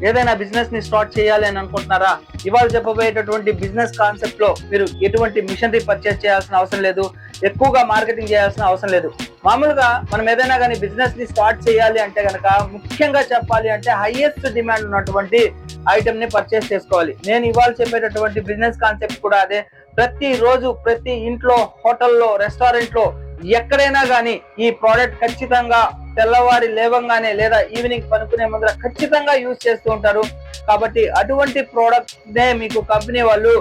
ఏదైనా బిజినెస్ ని స్టార్ట్ చేయాలి అని అనుకుంటున్నారా? ఇవాళ చెప్పబోయేటటువంటి బిజినెస్ కాన్సెప్ట్ లో మీరు ఎటువంటి మిషనరీ పర్చేస్ చేయాల్సిన అవసరం లేదు, ఎక్కువగా మార్కెటింగ్ చేయాల్సిన అవసరం లేదు. మామూలుగా మనం ఏదైనా కానీ బిజినెస్ ని స్టార్ట్ చేయాలి అంటే కనుక ముఖ్యంగా చెప్పాలి అంటే హైయెస్ట్ డిమాండ్ ఉన్నటువంటి ఐటమ్ ని పర్చేస్ చేసుకోవాలి. నేను ఇవాళ చెప్పేటటువంటి బిజినెస్ కాన్సెప్ట్ కూడా అదే. ప్రతి రోజు ప్రతి ఇంట్లో, హోటల్లో, రెస్టారెంట్ లో ఎక్కడైనా కానీ ఈ ప్రోడక్ట్ ఖచ్చితంగా తెల్లవారి లేవంగానే లేదా ఈవినింగ్ పనుకునే ముందర ఖచ్చితంగా యూజ్ చేస్తూ ఉంటారు. కాబట్టి అటువంటి ప్రోడక్ట్ నే మీకు కంపెనీ వాళ్ళు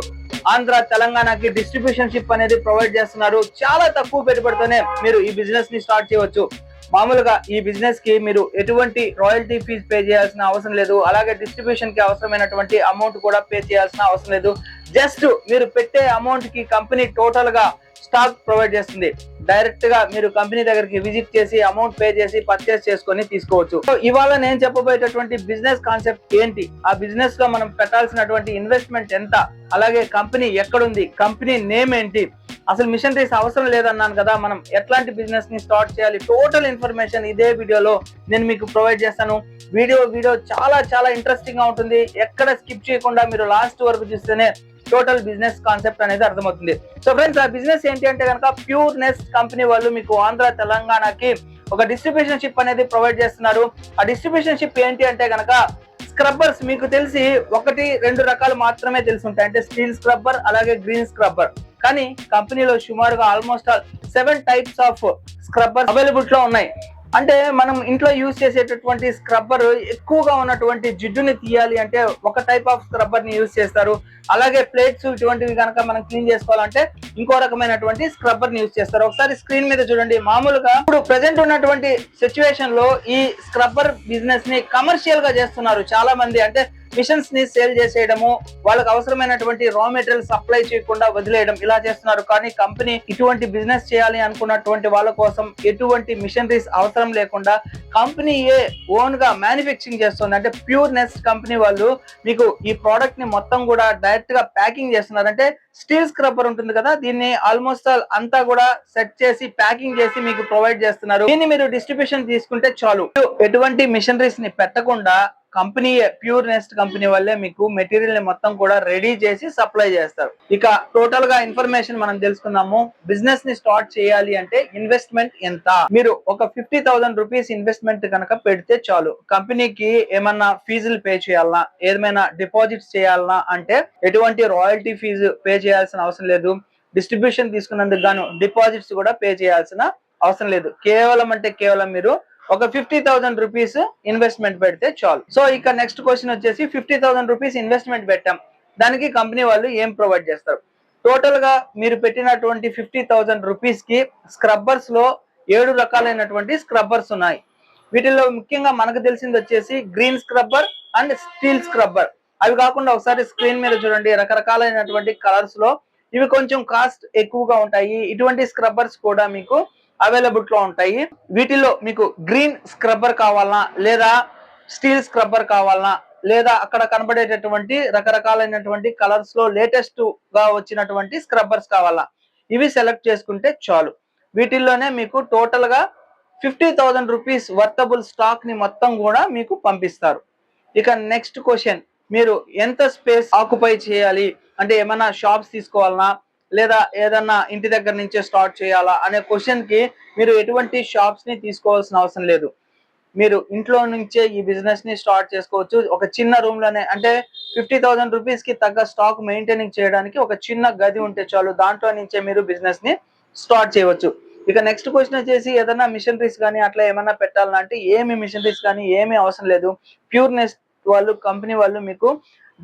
ఆంధ్ర, తెలంగాణకి డిస్ట్రిబ్యూషన్ షిప్ అనేది ప్రొవైడ్ చేస్తున్నారు. చాలా తక్కువ పెట్టుబడితోనే మీరు ఈ బిజినెస్ ని స్టార్ట్ చేయవచ్చు. మామూలుగా ఈ బిజినెస్ కి మీరు ఎటువంటి రాయల్టీ ఫీజ్ పే చేయాల్సిన అవసరం లేదు, అలాగే డిస్ట్రిబ్యూషన్ కి అవసరమైనటువంటి అమౌంట్ కూడా పే చేయాల్సిన అవసరం లేదు. జస్ట్ మీరు పెట్టే అమౌంట్ కి కంపెనీ టోటల్ గా స్టాక్ ప్రొవైడ్ చేస్తుంది. డైరెక్ట్ గా మీరు కంపెనీ దగ్గరికి విజిట్ చేసి అమౌంట్ పే చేసి పర్చేస్ చేసుకొని తీసుకోవచ్చు. సో ఇవాళ నేను చెప్పబోయేటటువంటి బిజినెస్ కాన్సెప్ట్ ఏంటి, ఆ బిజినెస్ లో మనం పెట్టాల్సినటువంటి ఇన్వెస్ట్మెంట్ ఎంత, అలాగే కంపెనీ ఎక్కడుంది, కంపెనీ నేమ్ ఏంటి, అసలు మిషనరీస్ అవసరం లేదన్నాను కదా, మనం ఎట్లాంటి బిజినెస్ ని స్టార్ట్ చేయాలి, టోటల్ ఇన్ఫర్మేషన్ ఇదే వీడియోలో నేను మీకు ప్రొవైడ్ చేస్తాను. వీడియో చాలా చాలా ఇంట్రెస్టింగ్ గా ఉంటుంది. ఎక్కడ స్కిప్ చేయకుండా మీరు లాస్ట్ వరకు చూస్తేనే టోటల్ బిజినెస్ కాన్సెప్ట్ అనేది అర్థమవుతుంది. సో ఫ్రెండ్స్, ఆ బిజినెస్ ఏంటి అంటే కనుక ప్యూర్ నెస్ట్ కంపెనీ వాళ్ళు మీకు ఆంధ్ర, తెలంగాణకి ఒక డిస్ట్రిబ్యూషన్ షిప్ అనేది ప్రొవైడ్ చేస్తున్నారు. ఆ డిస్ట్రిబ్యూషన్ షిప్ ఏంటి అంటే కనుక స్క్రబ్బర్స్. మీకు తెలిసి 1-2 రకాలు మాత్రమే తెలిసి ఉంటాయి, అంటే స్టీల్ స్క్రబ్బర్ అలాగే గ్రీన్ స్క్రబ్బర్. కానీ కంపెనీలో సుమారుగా almost 7 types of scrubber available లో ఉన్నాయి. అంటే మనం ఇంట్లో యూజ్ చేసేటటువంటి స్క్రబ్బర్ ఎక్కువగా ఉన్నటువంటి జిడ్డుని తీయాలి అంటే ఒక టైప్ ఆఫ్ స్క్రబ్బర్ ని యూజ్ చేస్తారు. అలాగే ప్లేట్స్ ఇటువంటివి కనుక మనం క్లీన్ చేసుకోవాలంటే ఇంకో రకమైనటువంటి స్క్రబ్బర్ ని యూజ్ చేస్తారు. ఒకసారి స్క్రీన్ మీద చూడండి. మామూలుగా ఇప్పుడు ప్రెసెంట్ ఉన్నటువంటి సిచ్యువేషన్ లో ఈ స్క్రబ్బర్ బిజినెస్ ని కమర్షియల్ గా చేస్తున్నారు చాలా మంది. అంటే మిషన్స్ ని సేల్ చేసేయడము, వాళ్ళకి అవసరమైనటువంటి రా మెటీరియల్ సప్లై చేయకుండా వదిలేయడం, ఇలా చేస్తున్నారు. కానీ కంపెనీ ఇటువంటి బిజినెస్ చేయాలి అనుకున్నటువంటి వాళ్ళ కోసం ఎటువంటి మిషనరీస్ అవసరం లేకుండా కంపెనీ ఓన్ గా మ్యానుఫ్యాక్చరింగ్ చేస్తుంది. అంటే ప్యూర్ నెస్ట్ కంపెనీ వాళ్ళు మీకు ఈ ప్రోడక్ట్ ని మొత్తం కూడా డైరెక్ట్ గా ప్యాకింగ్ చేస్తున్నారు. అంటే స్టీల్ స్క్రబ్బర్ ఉంటుంది కదా, దీన్ని ఆల్మోస్ట్ అంతా కూడా సెట్ చేసి ప్యాకింగ్ చేసి మీకు ప్రొవైడ్ చేస్తున్నారు. దీన్ని మీరు డిస్ట్రిబ్యూషన్ తీసుకుంటే చాలు. ఎటువంటి మిషనరీస్ ని పెట్టకుండా కంపెనీ ప్యూర్ నెస్ట్ కంపెనీ వల్లే మీకు మెటీరియల్ ని మొత్తం కూడా రెడీ చేసి సప్లై చేస్తారు. ఇక టోటల్ గా ఇన్ఫర్మేషన్ మనం తెలుసుకుందాము. బిజినెస్ ని స్టార్ట్ చేయాలి అంటే ఇన్వెస్ట్మెంట్ ఎంత? మీరు ఒక 50,000 రూపీస్ ఇన్వెస్ట్మెంట్ కనుక పెడితే చాలు. కంపెనీకి ఏమన్నా ఫీజులు పే చేయాలన్నా, ఏమైనా డిపాజిట్స్ చేయాలన్నా అంటే ఎటువంటి రాయల్టీ ఫీజు పే చేయాల్సిన అవసరం లేదు. డిస్ట్రిబ్యూషన్ తీసుకున్నందుకు గాను డిపాజిట్స్ కూడా పే చేయాల్సిన అవసరం లేదు. కేవలం మీరు ఒక 50,000 రూపీస్ ఇన్వెస్ట్మెంట్ పెడితే చాలు. సో ఇక నెక్స్ట్ క్వశ్చన్ వచ్చేసి 50,000 రూపీస్ ఇన్వెస్ట్మెంట్ పెట్టాం, దానికి కంపెనీ వాళ్ళు ఏం ప్రొవైడ్ చేస్తారు? టోటల్ గా మీరు పెట్టినటువంటి 50,000 రూపీస్ కి స్క్రబ్బర్స్ లో 7 రకాలైనటువంటి స్క్రబ్బర్స్ ఉన్నాయి. వీటిల్లో ముఖ్యంగా మనకు తెలిసింది వచ్చేసి green scrubber and steel scrubber. అవి కాకుండా ఒకసారి స్క్రీన్ మీద చూడండి, రకరకాలైనటువంటి కలర్స్ లో ఇవి కొంచెం కాస్ట్ ఎక్కువగా ఉంటాయి. ఇటువంటి స్క్రబ్బర్స్ కూడా మీకు అవైలబుల్ లో ఉంటాయి. వీటిలో మీకు గ్రీన్ స్క్రబ్బర్ కావాలన్నా, లేదా స్టీల్ స్క్రబ్బర్ కావాలన్నా, లేదా అక్కడ కనబడేటటువంటి రకరకాలైనటువంటి కలర్స్ లో లేటెస్ట్ గా వచ్చినటువంటి స్క్రబ్బర్స్ కావాలా, ఇవి సెలెక్ట్ చేసుకుంటే చాలు. వీటిల్లోనే మీకు టోటల్ గా 50,000 రూపీస్ వర్తబుల్ స్టాక్ ని మొత్తం కూడా మీకు పంపిస్తారు. ఇక నెక్స్ట్ క్వశ్చన్, మీరు ఎంత స్పేస్ ఆక్యుపై చేయాలి అంటే ఏమైనా షాప్స్ తీసుకోవాలన్నా, లేదా ఏదన్నా ఇంటి దగ్గర నుంచే స్టార్ట్ చేయాలా అనే క్వశ్చన్ కి మీరు ఎటువంటి షాప్స్ ని తీసుకోవాల్సిన అవసరం లేదు. మీరు ఇంట్లో నుంచే ఈ బిజినెస్ ని స్టార్ట్ చేసుకోవచ్చు. ఒక చిన్న రూమ్ లోనే, అంటే 50,000 రూపీస్ కి తగ్గ స్టాక్ మెయింటైనింగ్ చేయడానికి ఒక చిన్న గది ఉంటే చాలు. దాంట్లో నుంచే మీరు బిజినెస్ ని స్టార్ట్ చేయవచ్చు. ఇక నెక్స్ట్ క్వశ్చన్ వచ్చేసి ఏదైనా మిషనరీస్ కానీ అట్లా ఏమైనా పెట్టాలన్నా అంటే ఏమి మిషనరీస్ కానీ ఏమీ అవసరం లేదు. ప్యూర్ నెస్ట్ వాళ్ళు కంపెనీ వాళ్ళు మీకు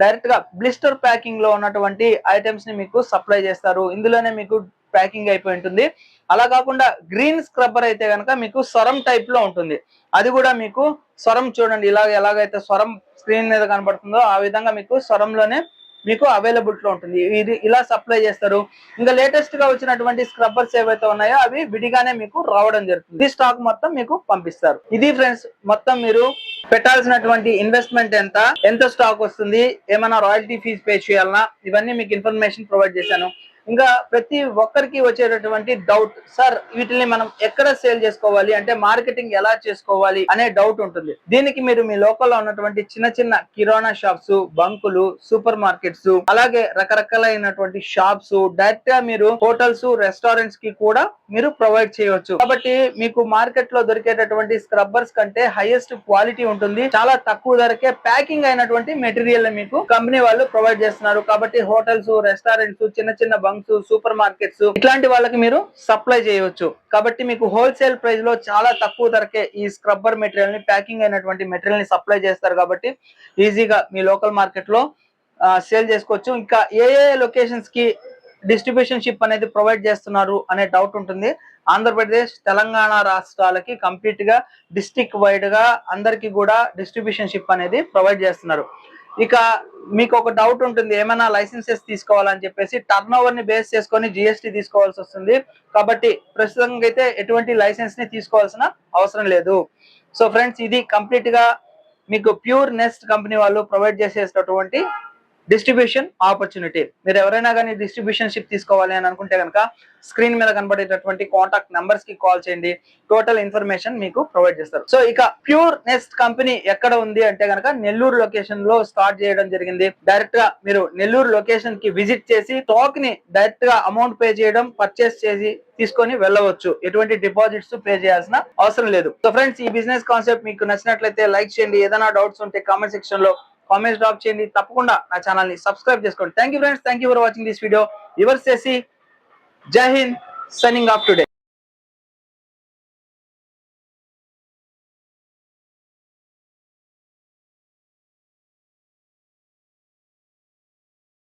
డైరెక్ట్ గా బ్లిస్టర్ ప్యాకింగ్ లో ఉన్నటువంటి ఐటమ్స్ ని మీకు సప్లై చేస్తారు. ఇందులోనే మీకు ప్యాకింగ్ అయిపోయి ఉంటుంది. అలా కాకుండా గ్రీన్ స్క్రబ్బర్ అయితే కనుక మీకు స్వరం టైప్ లో ఉంటుంది. అది కూడా మీకు స్వరం చూడండి, ఎలాగైతే స్వరం స్క్రీన్ మీద కనబడుతుందో ఆ విధంగా మీకు స్వరంలోనే మీకు అవైలబుల్ లో ఉంటుంది. ఇది ఇలా సప్లై చేస్తారు. ఇంకా లేటెస్ట్ గా వచ్చినటువంటి స్క్రబ్బర్స్ ఏవైతే ఉన్నాయో అవి విడిగానే మీకు రావడం జరుగుతుంది. ఈ స్టాక్ మొత్తం మీకు పంపిస్తారు. ఇది ఫ్రెండ్స్, మొత్తం మీరు పెట్టాల్సినటువంటి ఇన్వెస్ట్మెంట్ ఎంత స్టాక్ వస్తుంది, ఏమైనా రాయల్టీ ఫీజ్ పే చేయాలన్నా, ఇవన్నీ మీకు ఇన్ఫర్మేషన్ ప్రొవైడ్ చేశాను. ఇంకా ప్రతి ఒక్కరికి వచ్చేటటువంటి డౌట్, సార్ వీటిని మనం ఎక్కడ సేల్ చేసుకోవాలి, అంటే మార్కెటింగ్ ఎలా చేసుకోవాలి అనే డౌట్ ఉంటుంది. దీనికి మీరు మీ లోకల్లో ఉన్నటువంటి చిన్న చిన్న కిరాణా షాప్స్, బంకులు, సూపర్ మార్కెట్స్, అలాగే రకరకాలైనటువంటి షాప్స్, డైరెక్ట్ గా మీరు హోటల్స్, రెస్టారెంట్స్ కి కూడా మీరు ప్రొవైడ్ చేయవచ్చు. కాబట్టి మీకు మార్కెట్ లో దొరికేటటువంటి స్క్రబ్బర్స్ కంటే హైయెస్ట్ క్వాలిటీ ఉంటుంది. చాలా తక్కువ ధరకే ప్యాకింగ్ అయినటువంటి మెటీరియల్ మీకు కంపెనీ వాళ్ళు ప్రొవైడ్ చేస్తున్నారు. కాబట్టి హోటల్స్, రెస్టారెంట్స్, చిన్న చిన్న బంక్స్, సూపర్ మార్కెట్స్ ఇట్లాంటి వాళ్ళకి మీరు సప్లై చేయవచ్చు. కాబట్టి మీకు హోల్సేల్ ప్రైస్ లో చాలా తక్కువ ధరకే ఈ స్క్రబ్బర్ మెటీరియల్ ని, ప్యాకింగ్ అయినటువంటి మెటీరియల్ ని సప్లై చేస్తారు. కాబట్టి ఈజీగా మీ లోకల్ మార్కెట్ లో సేల్ చేసుకోవచ్చు. ఇంకా ఏ ఏ లొకేషన్స్ కి డిస్ట్రిబ్యూషన్ షిప్ అనేది ప్రొవైడ్ చేస్తున్నారు అనే డౌట్ ఉంటుంది. ఆంధ్రప్రదేశ్, తెలంగాణ రాష్ట్రాలకి కంప్లీట్ గా డిస్ట్రిక్ట్ వైడ్ గా అందరికి కూడా డిస్ట్రిబ్యూషన్ షిప్ అనేది ప్రొవైడ్ చేస్తున్నారు. ఇక మీకు ఒక డౌట్ ఉంటుంది, ఏమైనా లైసెన్సెస్ తీసుకోవాలని చెప్పేసి. టర్న్ ఓవర్ ని బేస్ చేసుకొని జిఎస్టీ తీసుకోవాల్సి వస్తుంది. కాబట్టి ప్రస్తుతం అయితే ఎటువంటి లైసెన్స్ ని తీసుకోవాల్సిన అవసరం లేదు. సో ఫ్రెండ్స్, ఇది కంప్లీట్ గా మీకు ప్యూర్ నెస్ట్ కంపెనీ వాళ్ళు ప్రొవైడ్ చేసేటటువంటి డిస్ట్రిబ్యూషన్ ఆపర్చునిటీ. మీరు ఎవరైనా కానీ డిస్ట్రిబ్యూషన్ షిప్ తీసుకోవాలి అని అనుకుంటే కనుక స్క్రీన్ మీద కనబడేటటువంటి కాంటాక్ట్ నంబర్స్ కి కాల్ చేయండి. టోటల్ ఇన్ఫర్మేషన్ మీకు ప్రొవైడ్ చేస్తారు. సో ఇక ప్యూర్ నెస్ట్ కంపెనీ ఎక్కడ ఉంది అంటే కనుక నెల్లూరు లొకేషన్ లో స్టార్ట్ చేయడం జరిగింది. డైరెక్ట్ గా మీరు నెల్లూరు లొకేషన్ కి విజిట్ చేసి స్టాక్ ని డైరెక్ట్ గా అమౌంట్ పే చేయడం, పర్చేస్ చేసి తీసుకొని వెళ్ళవచ్చు. ఎటువంటి డిపాజిట్స్ పే చేయాల్సిన అవసరం లేదు. సో ఫ్రెండ్స్, ఈ బిజినెస్ కాన్సెప్ట్ మీకు నచ్చినట్లయితే లైక్ చేయండి. ఏదైనా డౌట్స్ ఉంటే కామెంట్ సెక్షన్ లో కామెంట్స్ డ్రాప్ చేయండి. తప్పకుండా నా ఛానల్ ని సబ్స్క్రైబ్ చేసుకోండి. Thank you friends, thank you for watching this video. Yours చేసి జై హింద్, సైనింగ్ ఆఫ్ టుడే.